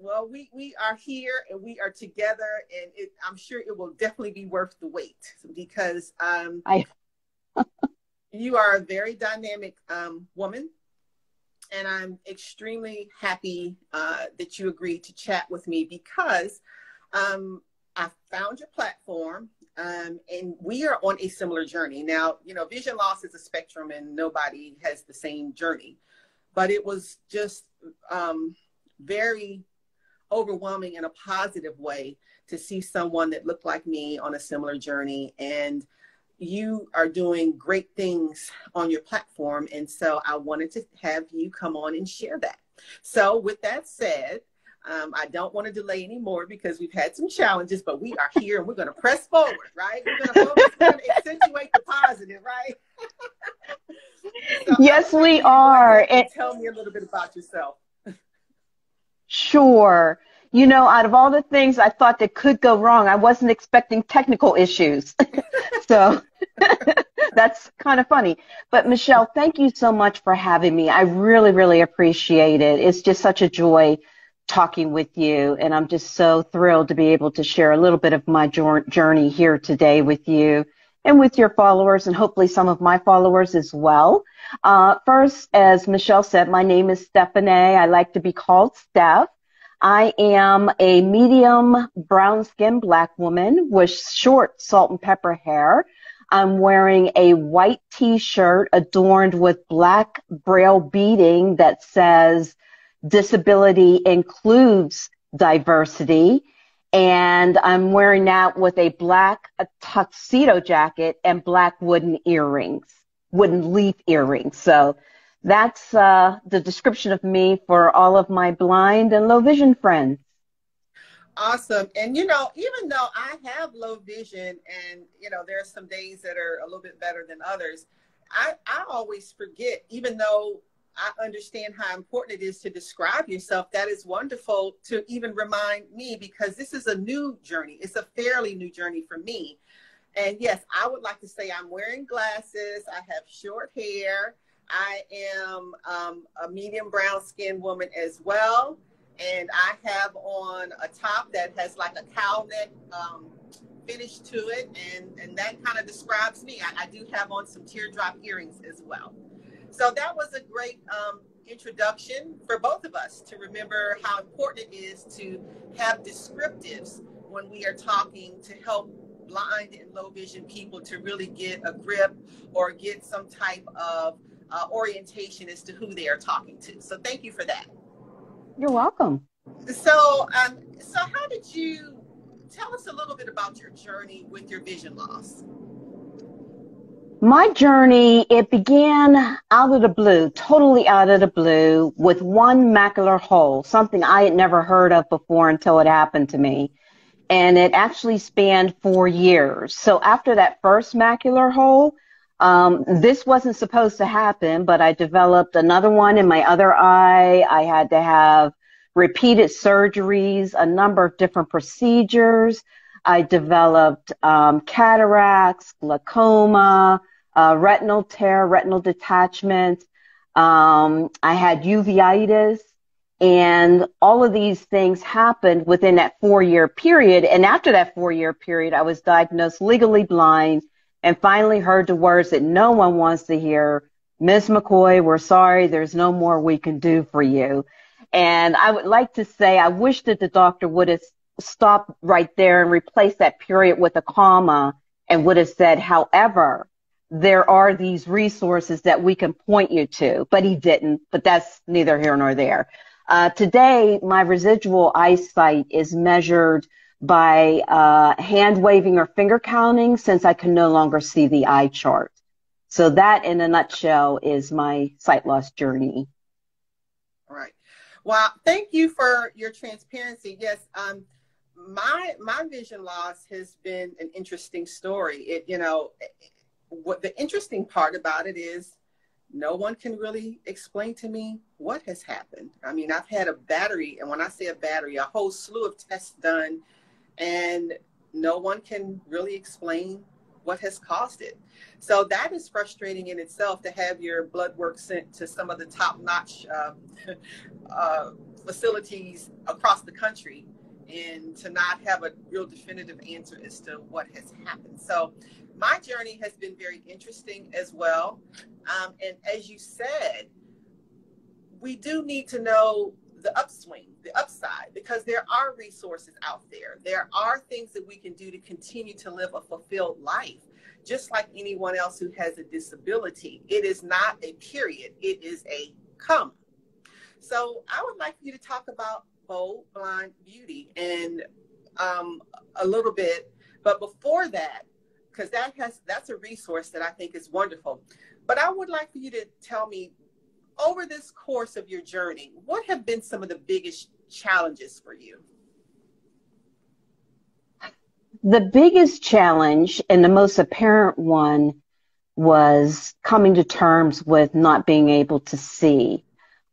Well, we are here and we are together, and I'm sure it will definitely be worth the wait because I you are a very dynamic woman, and I'm extremely happy that you agreed to chat with me because I found your platform, and we are on a similar journey. Now, vision loss is a spectrum, and nobody has the same journey, but it was just very overwhelming in a positive way to see someone that looked like me on a similar journey. And you are doing great things on your platform. And so I wanted to have you come on and share that. So with that said, I don't want to delay anymore because we've had some challenges, but we are here and we're going to press forward, right? We're going to focus, we're going to accentuate the positive, right? So I Yes, would like we for you to go ahead are. and tell me a little bit about yourself. Sure. Out of all the things I thought that could go wrong, I wasn't expecting technical issues. So that's kind of funny. But Michelle, thank you so much for having me. I really, really appreciate it. It's just such a joy talking with you. And I'm just so thrilled to be able to share a little bit of my journey here today with you and with your followers and hopefully some of my followers as well. First, as Michelle said, my name is Stephanae. I like to be called Steph. I am a medium brown skinned black woman with short salt and pepper hair. I'm wearing a white t-shirt adorned with black braille beading that says disability includes diversity. And I'm wearing that with a black tuxedo jacket and black wooden leaf earrings. So that's the description of me for all of my blind and low vision friends. Awesome. And, even though I have low vision and, there are some days that are a little bit better than others, I always forget, even though I understand how important it is to describe yourself, that is wonderful to even remind me because this is a new journey. It's a fairly new journey for me. And yes, I would like to say I'm wearing glasses. I have short hair. I am a medium brown skinned woman as well. And I have on a top that has like a cowl neck finish to it. And that kind of describes me. I do have on some teardrop earrings as well. So that was a great introduction for both of us to remember how important it is to have descriptives when we are talking to help blind and low vision people to really get a grip or get some type of orientation as to who they are talking to. So thank you for that. You're welcome. So how did you tell us a little bit about your journey with your vision loss? My journey, it began out of the blue, totally out of the blue, with one macular hole, something I had never heard of before until it happened to me. And it actually spanned 4 years. So after that first macular hole, this wasn't supposed to happen, but I developed another one in my other eye. I had to have repeated surgeries, a number of different procedures. I developed cataracts, glaucoma, retinal tear, retinal detachment. I had uveitis. And all of these things happened within that 4-year period. And after that 4-year period, I was diagnosed legally blind and finally heard the words that no one wants to hear. Ms. McCoy, we're sorry. There's no more we can do for you. And I would like to say, I wish that the doctor would have stopped right there and replaced that period with a comma and would have said, however, there are these resources that we can point you to, but he didn't, but that's neither here nor there. Today, my residual eyesight is measured by hand waving or finger counting since I can no longer see the eye chart. So that, in a nutshell, is my sight loss journey. All right. Well, thank you for your transparency. Yes, my vision loss has been an interesting story. What the interesting part about it is no one can really explain to me what has happened. I mean, I've had a battery, and when I say a battery, a whole slew of tests done, and no one can really explain what has caused it. So that is frustrating in itself to have your blood work sent to some of the top-notch facilities across the country and to not have a real definitive answer as to what has happened. So my journey has been very interesting as well. And as you said, we do need to know the upswing, the upside, because there are resources out there. There are things that we can do to continue to live a fulfilled life, just like anyone else who has a disability. It is not a period, it is a comma. So I would like for you to talk about Bold Blind Beauty and a little bit, but before that, because that's a resource that I think is wonderful. But I would like for you to tell me, over this course of your journey, what have been some of the biggest challenges for you? The biggest challenge and the most apparent one was coming to terms with not being able to see.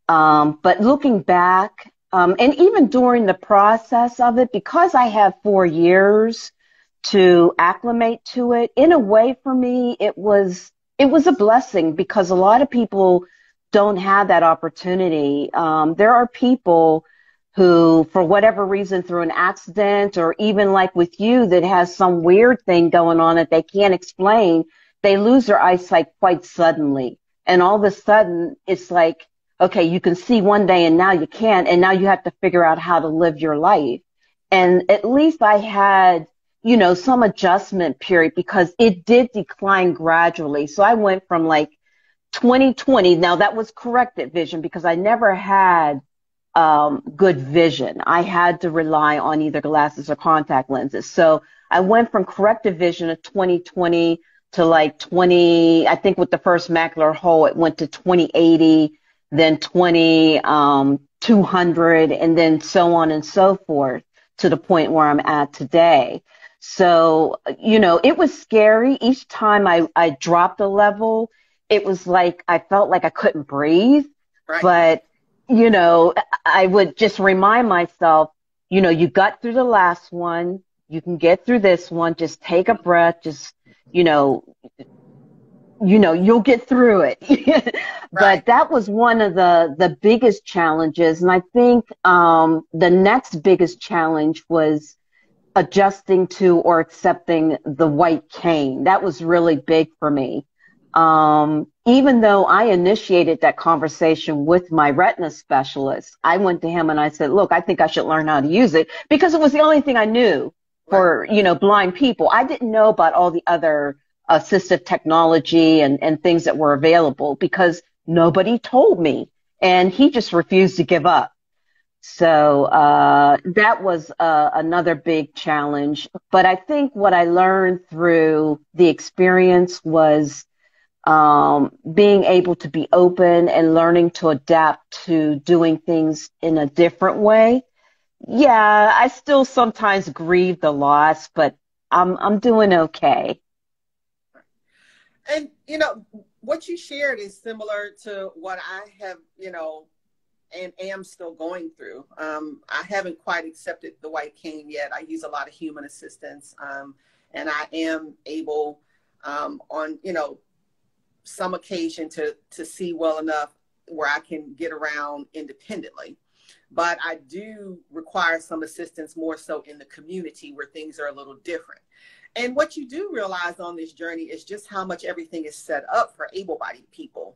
But looking back, and even during the process of it, because I had 4 years to acclimate to it, in a way for me, it was a blessing, because a lot of people don't have that opportunity. There are people who, for whatever reason, through an accident or even like with you, that has some weird thing going on that they can't explain, they lose their eyesight quite suddenly. And all of a sudden, it's like, okay, you can see one day and now you can't, and now you have to figure out how to live your life. And at least I had, some adjustment period, because it did decline gradually. So I went from like 2020, now that was corrected vision, because I never had good vision. I had to rely on either glasses or contact lenses. So I went from corrected vision of 2020 to like 20, I think with the first macular hole, it went to 2080, then 200, and then so on and so forth to the point where I'm at today. So, it was scary. Each time I dropped a level, it was like I felt like I couldn't breathe. Right. But, I would just remind myself, you got through the last one. You can get through this one. Just take a breath. Just, you'll get through it. Right. But that was one of the biggest challenges. And I think the next biggest challenge was adjusting to or accepting the white cane. That was really big for me. Even though I initiated that conversation with my retina specialist, I went to him and I said, look, I think I should learn how to use it, because it was the only thing I knew for, blind people. I didn't know about all the other assistive technology and things that were available, because nobody told me, and he just refused to give up. So that was another big challenge. But I think what I learned through the experience was being able to be open and learning to adapt to doing things in a different way. Yeah, I still sometimes grieve the loss, but I'm doing okay. And, what you shared is similar to what I have, and am still going through. I haven't quite accepted the white cane yet. I use a lot of human assistance, and I am able on, some occasion to see well enough where I can get around independently. But I do require some assistance more so in the community where things are a little different. And what you do realize on this journey is just how much everything is set up for able-bodied people.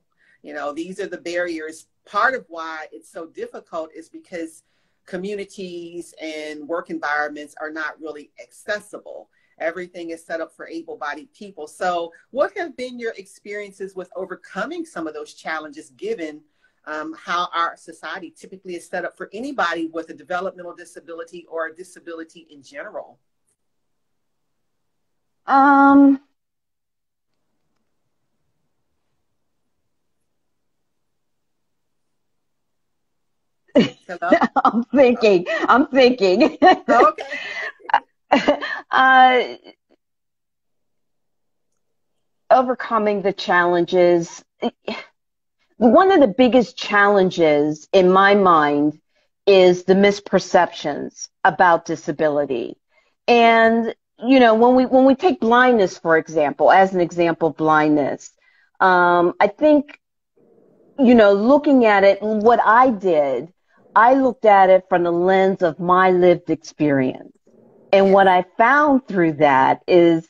These are the barriers. Part of why it's so difficult is because communities and work environments are not really accessible. Everything is set up for able-bodied people. So what have been your experiences with overcoming some of those challenges, given how our society typically is set up for anybody with a developmental disability or a disability in general? I'm thinking. Okay. Overcoming the challenges. One of the biggest challenges in my mind is the misperceptions about disability. And, when we take blindness, for example, as an example, blindness, I think, looking at it, what I did I looked at it from the lens of my lived experience. And Yes. what I found through that is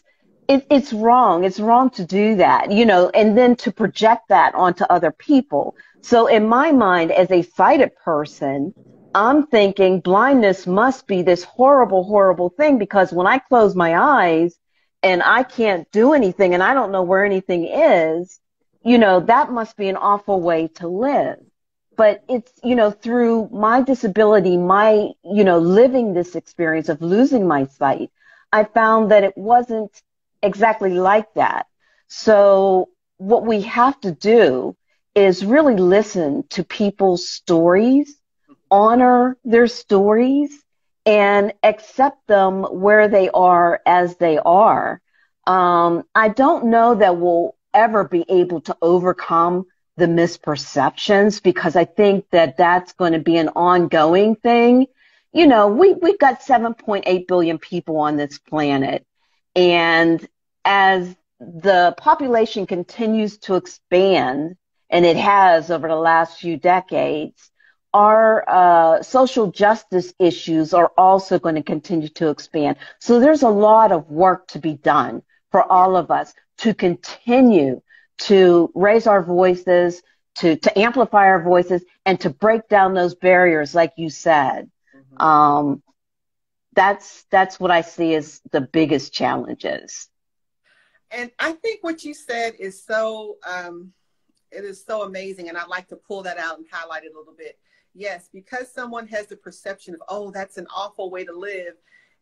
it's wrong. It's wrong to do that, you know, and then to project that onto other people. So in my mind, as a sighted person, I'm thinking blindness must be this horrible, horrible thing, because when I close my eyes and I can't do anything and I don't know where anything is, you know, that must be an awful way to live. But it's, you know, through my disability, my, you know, living this experience of losing my sight, I found that it wasn't exactly like that. So what we have to do is really listen to people's stories, honor their stories, and accept them where they are as they are. I don't know that we'll ever be able to overcome the misperceptions, because I think that that's going to be an ongoing thing. You know, we've got 7.8 billion people on this planet. And as the population continues to expand, and it has over the last few decades, our social justice issues are also going to continue to expand. So there's a lot of work to be done for Yeah. all of us to continue to raise our voices, to amplify our voices, and to break down those barriers, like you said. Mhm. Um, that's what I see as the biggest challenges. And I think what you said is so, it is so amazing. And I'd like to pull that out and highlight it a little bit. Yes, because someone has the perception of, oh, that's an awful way to live.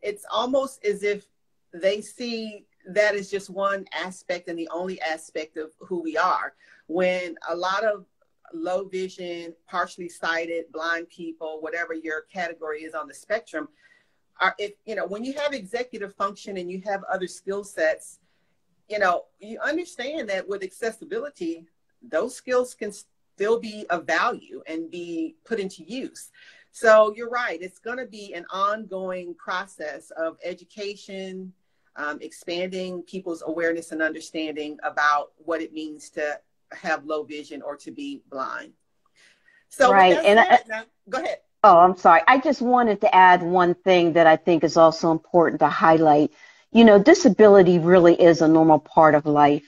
It's almost as if they see that as just one aspect and the only aspect of who we are. When a lot of low vision, partially sighted, blind people, whatever your category is on the spectrum, are, if, you know, when you have executive function and you have other skill sets, you know, you understand that with accessibility, those skills can still be of value and be put into use. So you're right. It's going to be an ongoing process of education, expanding people's awareness and understanding about what it means to have low vision or to be blind. So with Right. that said, now go ahead. Oh, I'm sorry. I just wanted to add one thing that I think is also important to highlight. You know, disability really is a normal part of life.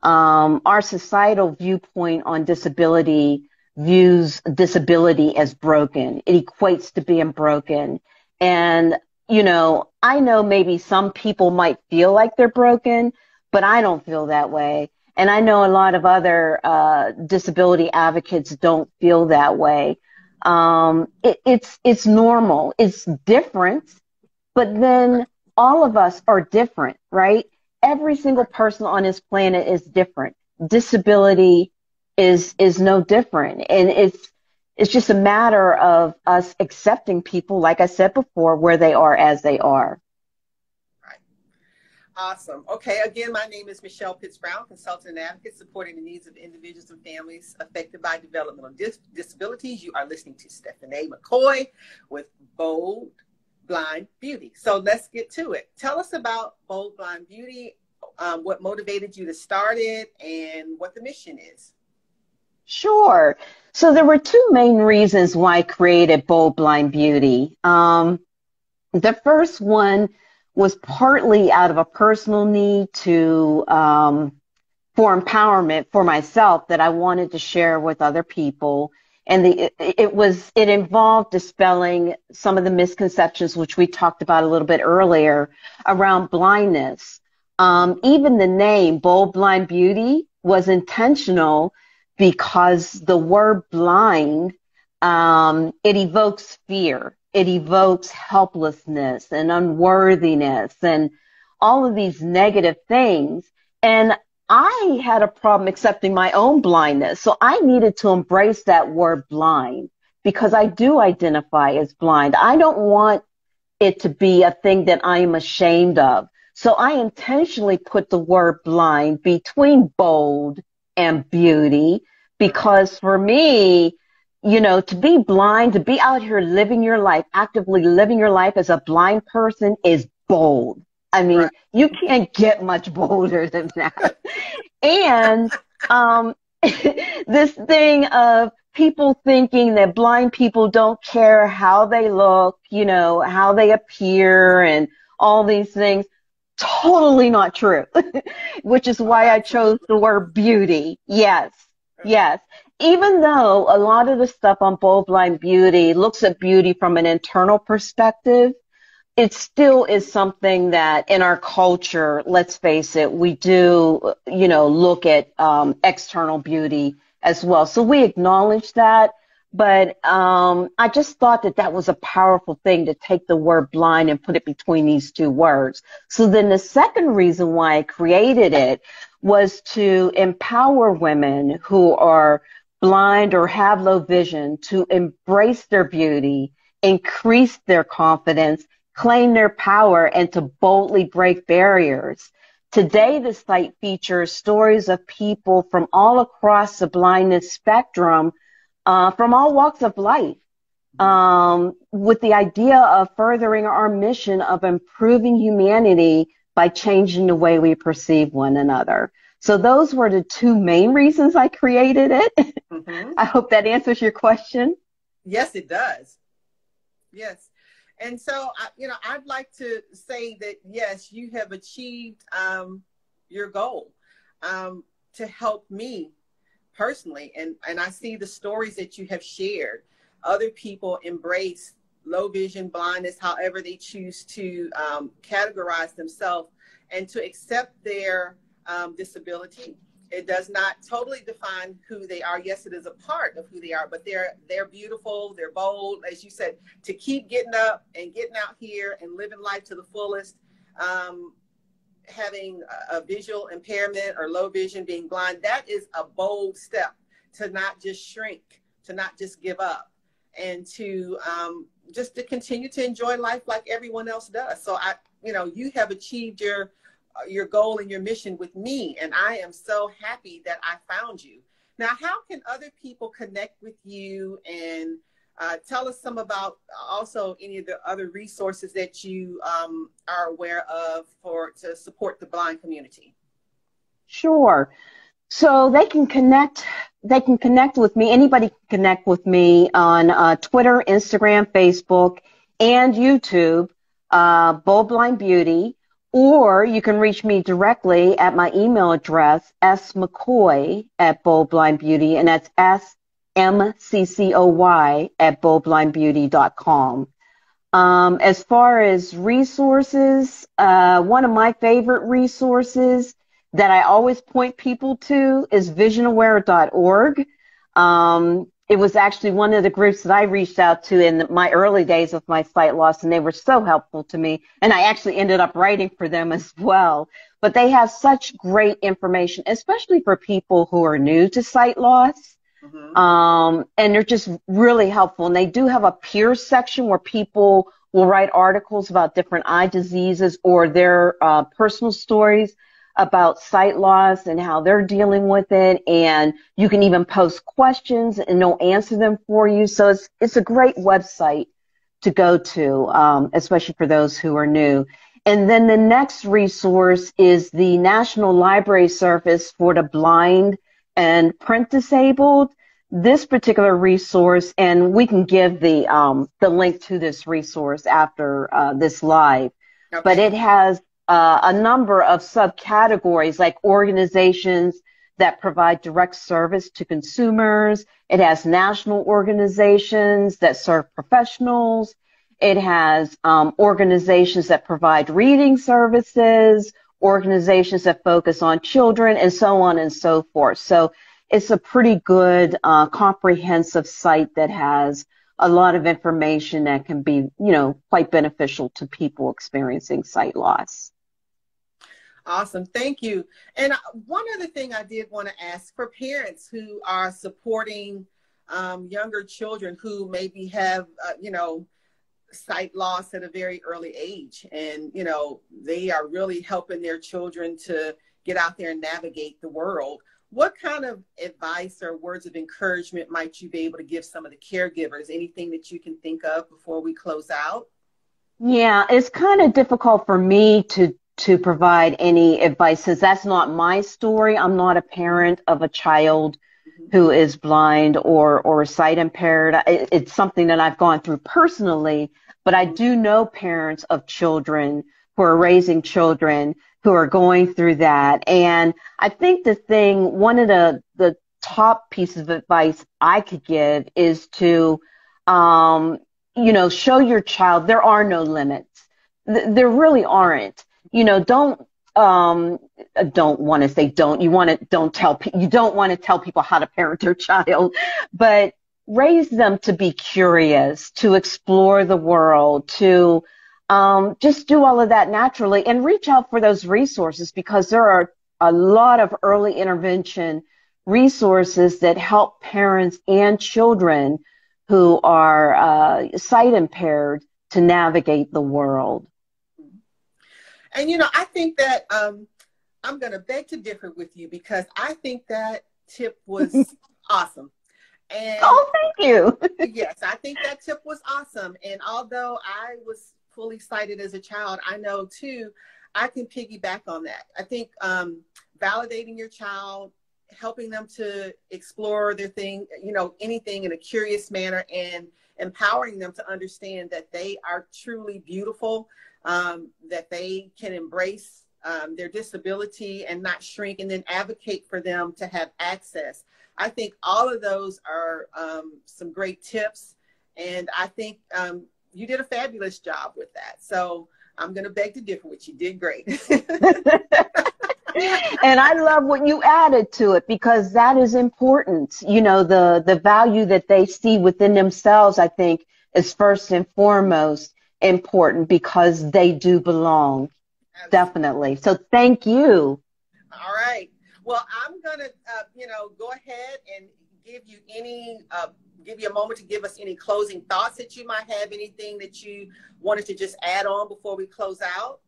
Our societal viewpoint on disability views disability as broken. It equates to being broken. And, you know, I know maybe some people might feel like they're broken, but I don't feel that way. And I know a lot of other disability advocates don't feel that way. It's normal. It's different, but then all of us are different, right? Every single Right. person on this planet is different. Disability is no different. And it's just a matter of us accepting people, like I said before, where they are as they are. Right. Awesome. Okay. Again, my name is Michele Pitts-Brown, consultant and advocate supporting the needs of individuals and families affected by developmental disabilities. You are listening to Stephanae McCoy with Bold Blind Beauty. So let's get to it. Tell us about Bold Blind Beauty, what motivated you to start it, and what the mission is. Sure. So there were two main reasons why I created Bold Blind Beauty. The first one was partly out of a personal need to for empowerment for myself that I wanted to share with other people. And it involved dispelling some of the misconceptions, which we talked about a little bit earlier, around blindness. Even the name Bold Blind Beauty was intentional because the word blind, it evokes fear. It evokes helplessness and unworthiness and all of these negative things. And I had a problem accepting my own blindness. So I needed to embrace that word blind because I do identify as blind. I don't want it to be a thing that I am ashamed of. So I intentionally put the word blind between bold and beauty Right. because for me, you know, to be blind, to be out here living your life, actively living your life as a blind person is bold. I mean, Right. you can't get much bolder than that. And this thing of people thinking that blind people don't care how they look, you know, how they appear and all these things. Totally not true, which is Oh, why I chose absolutely. the word beauty. Yes, yes. Even though a lot of the stuff on Bold Blind Beauty looks at beauty from an internal perspective, it still is something that in our culture, let's face it, we do, you know, look at external beauty as well. So we acknowledge that. But I just thought that that was a powerful thing to take the word blind and put it between these two words. So then the second reason why I created it was to empower women who are blind or have low vision to embrace their beauty, increase their confidence, claim their power, and to boldly break barriers. Today, the site features stories of people from all across the blindness spectrum, from all walks of life, with the idea of furthering our mission of improving humanity by changing the way we perceive one another. So those were the two main reasons I created it. Mm-hmm. I hope that answers your question. Yes, it does. Yes. And so, I'd like to say that, yes, you have achieved your goal to help me personally. And I see the stories that you have shared. Other people embrace low vision, blindness, however they choose to categorize themselves, and to accept their disability. It does not totally define who they are. Yes, it is a part of who they are, but they're beautiful, they're bold, as you said, to keep getting up and getting out here and living life to the fullest. Having a visual impairment or low vision, being blind, that is a bold step, to not just shrink, to not just give up, and to just to continue to enjoy life like everyone else does. So you have achieved your goal and your mission with me, and I am so happy that I found you. Now, how can other people connect with you, and tell us some about also any of the other resources that you are aware of to support the blind community? Sure. So they can connect. They can connect with me. Anybody can connect with me on Twitter, Instagram, Facebook, and YouTube, Bold Blind Beauty. Or you can reach me directly at my email address, smccoy at Bold Blind Beauty, and that's SMCCOY at boldblindbeauty.com. As far as resources, one of my favorite resources that I always point people to is visionaware.org. It was actually one of the groups that I reached out to in my early days of my sight loss, and they were so helpful to me. And I actually ended up writing for them as well. But they have such great information, especially for people who are new to sight loss. Mm-hmm. And they're just really helpful. And they do have a peers section where people will write articles about different eye diseases or their personal stories about sight loss and how they're dealing with it. And you can even post questions and they'll answer them for you. So it's a great website to go to, especially for those who are new. And then the next resource is the National Library Service for the Blind and Print Disabled. This particular resource, and we can give the link to this resource after this live, okay. But it has a number of subcategories, like organizations that provide direct service to consumers. It has national organizations that serve professionals. It has organizations that provide reading services, organizations that focus on children, and so on and so forth. So it's a pretty good comprehensive site that has a lot of information that can be, quite beneficial to people experiencing sight loss. Awesome. Thank you. And one other thing I did want to ask, for parents who are supporting younger children who maybe have, sight loss at a very early age, and, they are really helping their children to get out there and navigate the world. What kind of advice or words of encouragement might you be able to give some of the caregivers? Anything that you can think of before we close out? Yeah, it's kind of difficult for me to provide any advice since that's not my story. I'm not a parent of a child who is blind or sight impaired. It's something that I've gone through personally, but I do know parents of children who are raising children who are going through that. And I think one of the top pieces of advice I could give is to, show your child there are no limits. There really aren't. Don't want to say don't. You don't want to tell people how to parent their child, but raise them to be curious, to explore the world, to just do all of that naturally, and reach out for those resources, because there are a lot of early intervention resources that help parents and children who are sight impaired to navigate the world. And, I think that I'm going to beg to differ with you, because I think that tip was awesome. And oh, thank you. Yes, I think that tip was awesome. And although I was fully sighted as a child, I know too, I can piggyback on that. I think validating your child, helping them to explore their thing, anything in a curious manner, and empowering them to understand that they are truly beautiful, that they can embrace their disability and not shrink, and then advocate for them to have access. I think all of those are some great tips, and I think you did a fabulous job with that. So I'm going to beg to differ with you. You did great. And I love what you added to it, because that is important. The value that they see within themselves, I think, is first and foremost important, because they do belong. Absolutely. Definitely. So thank you. All right. Well, I'm going to, go ahead and give you a moment to give us any closing thoughts that you might have, anything that you wanted to just add on before we close out.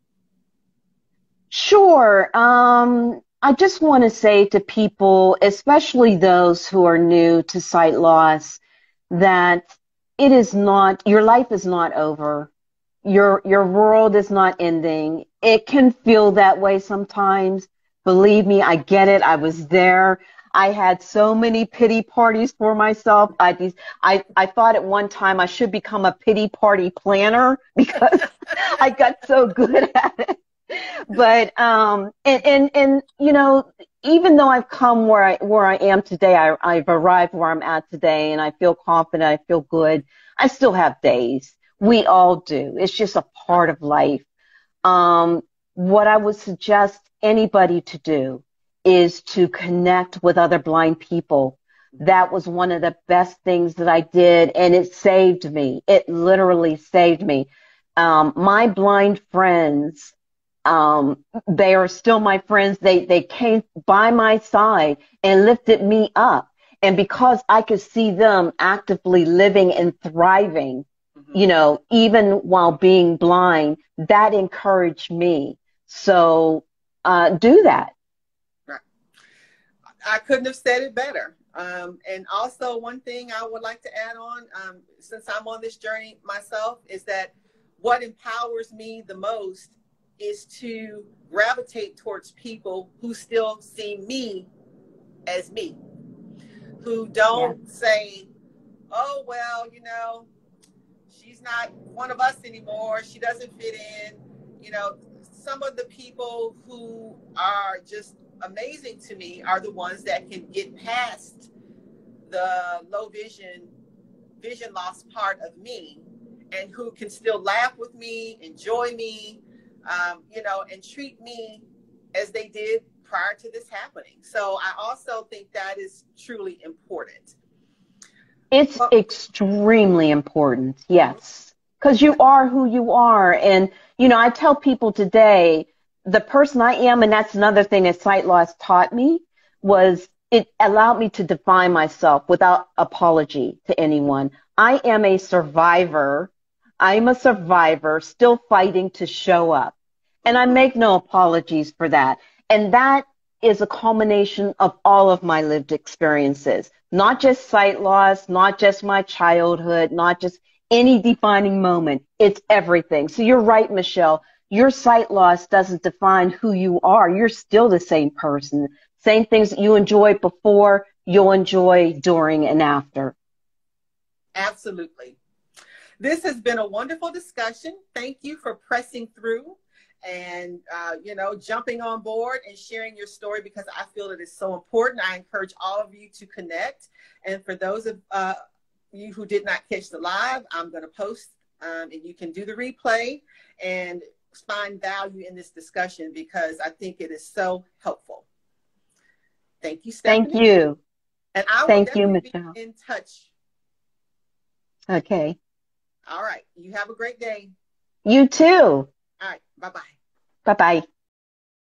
Sure. I just want to say to people, especially those who are new to sight loss, that your life is not over. Your world is not ending. It can feel that way sometimes. Believe me, I get it. I was there. I had so many pity parties for myself. I thought at one time I should become a pity party planner, because I got so good at it. But even though I've come where I am today, I've arrived where I'm at today, and I feel confident, I feel good. I still have days. We all do. It's just a part of life. What I would suggest anybody to do is to connect with other blind people. That was one of the best things that I did, and it saved me. It literally saved me. My blind friends, they are still my friends. They came by my side and lifted me up. And because I could see them actively living and thriving, even while being blind, that encouraged me. So do that. Right. I couldn't have said it better. And also, one thing I would like to add on, since I'm on this journey myself, is that what empowers me the most is to gravitate towards people who still see me as me, who don't say, oh, well, she's not one of us anymore. She doesn't fit in. Some of the people who are just amazing to me are the ones that can get past the low vision loss part of me, and who can still laugh with me, enjoy me, and treat me as they did prior to this happening. So I also think that is truly important. It's extremely important, yes, because you are who you are. And, I tell people today, the person I am, and that's another thing that sight loss taught me, was it allowed me to define myself without apology to anyone. I am a survivor. I'm a survivor still fighting to show up. And I make no apologies for that. And that is a culmination of all of my lived experiences, not just sight loss, not just my childhood, not just any defining moment. It's everything. So you're right, Michele. Your sight loss doesn't define who you are. You're still the same person. Same things that you enjoyed before, you'll enjoy during and after. Absolutely. This has been a wonderful discussion. Thank you for pressing through and, jumping on board and sharing your story, because I feel it is so important. I encourage all of you to connect. And for those of you who did not catch the live, I'm going to post and you can do the replay and find value in this discussion, because I think it is so helpful. Thank you, Stephanie. Thank you. And I will Thank you, definitely Michele. be in touch. Okay. All right. You have a great day. You too. All right. Bye-bye. Bye-bye.